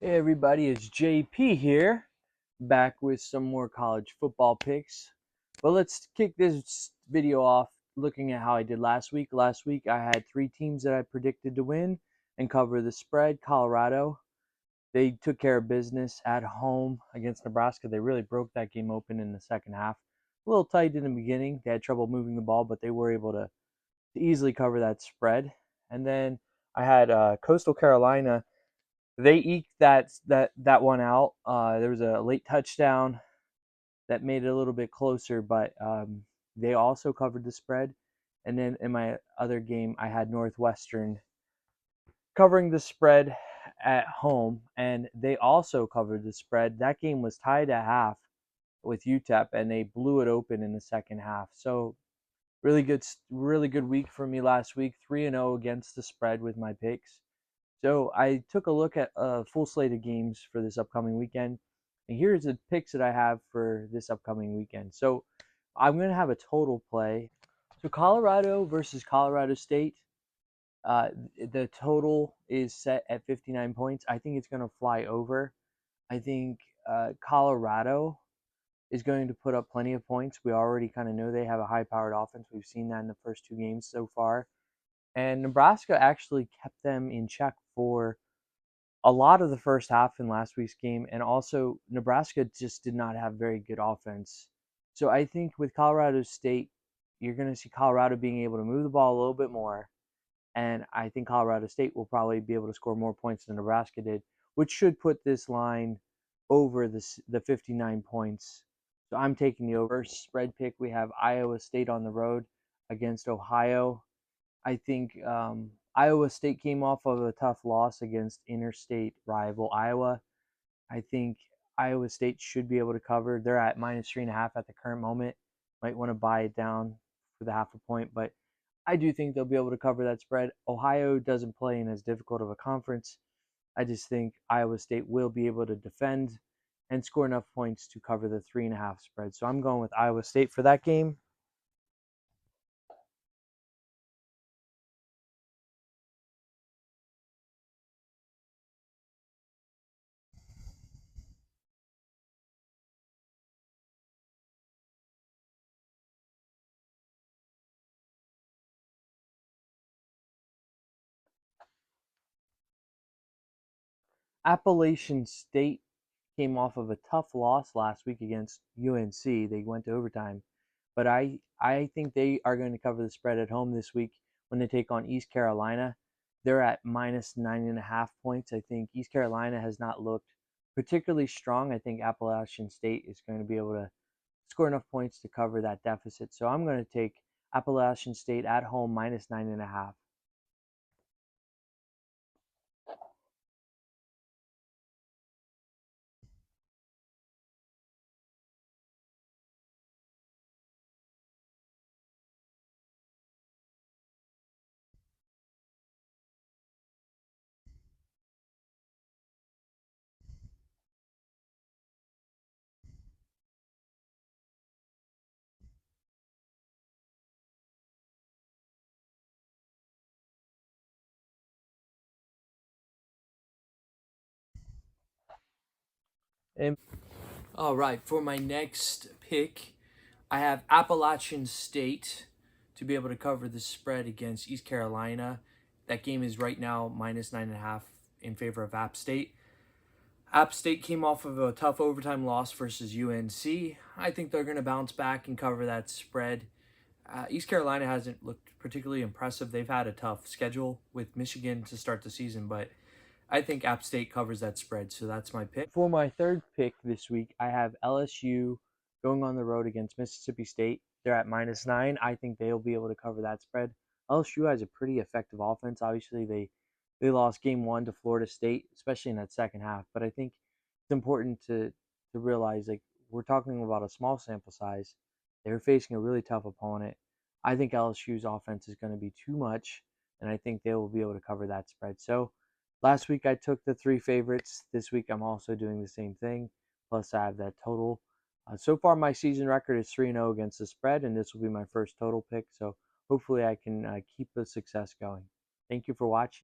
Hey everybody, it's JP here, back with some more college football picks. But let's kick this video off looking at how I did last week. Last week I had three teams that I predicted to win and cover the spread. Colorado, they took care of business at home against Nebraska. They really broke that game open in the second half. A little tight in the beginning. They had trouble moving the ball, but they were able to easily cover that spread. And then I had Coastal Carolina. They eked that one out. There was a late touchdown that made it a little bit closer, but they also covered the spread. And then in my other game, I had Northwestern covering the spread at home, and they also covered the spread. That game was tied at half with UTEP, and they blew it open in the second half. So really good week for me last week. 3-0 against the spread with my picks. So I took a look at a full slate of games for this upcoming weekend, and here's the picks that I have for this upcoming weekend. So I'm going to have a total play. So Colorado versus Colorado State. Uh, the total is set at 59 points. I think it's going to fly over. I think Colorado is going to put up plenty of points. We already kind of know they have a high-powered offense. We've seen that in the first two games so far. And Nebraska actually kept them in check for a lot of the first half in last week's game, and also Nebraska just did not have very good offense. So I think with Colorado State, you're going to see Colorado being able to move the ball a little bit more, and I think Colorado State will probably be able to score more points than Nebraska did, which should put this line over the 59 points. So I'm taking the over. Spread pick, we have Iowa State on the road against Ohio. I think Iowa State came off of a tough loss against interstate rival Iowa. I think Iowa State should be able to cover. They're at -3.5 at the current moment. Might want to buy it down for the half a point, but I do think they'll be able to cover that spread. Ohio doesn't play in as difficult of a conference. I just think Iowa State will be able to defend and score enough points to cover the 3.5 spread. So I'm going with Iowa State for that game. Appalachian State came off of a tough loss last week against UNC. They went to overtime, but I think they are going to cover the spread at home this week when they take on East Carolina. They're at -9.5 points. I think East Carolina has not looked particularly strong. I think Appalachian State is going to be able to score enough points to cover that deficit. So I'm going to take Appalachian State at home -9.5. And all right, for my next pick, I have Appalachian State to be able to cover the spread against East Carolina. That game is right now -9.5 in favor of App State. App State came off of a tough overtime loss versus UNC. I think they're going to bounce back and cover that spread. East Carolina hasn't looked particularly impressive. They've had a tough schedule with Michigan to start the season, but I think App State covers that spread, so that's my pick. For my third pick this week, I have LSU going on the road against Mississippi State. They're at -9. I think they'll be able to cover that spread. LSU has a pretty effective offense. Obviously, they lost game one to Florida State, especially in that second half. But I think it's important to realize like we're talking about a small sample size. They're facing a really tough opponent. I think LSU's offense is going to be too much, and I think they will be able to cover that spread. So last week I took the three favorites. This week I'm also doing the same thing. Plus I have that total. So far my season record is 3-0 against the spread, and this will be my first total pick. So hopefully I can keep the success going. Thank you for watching.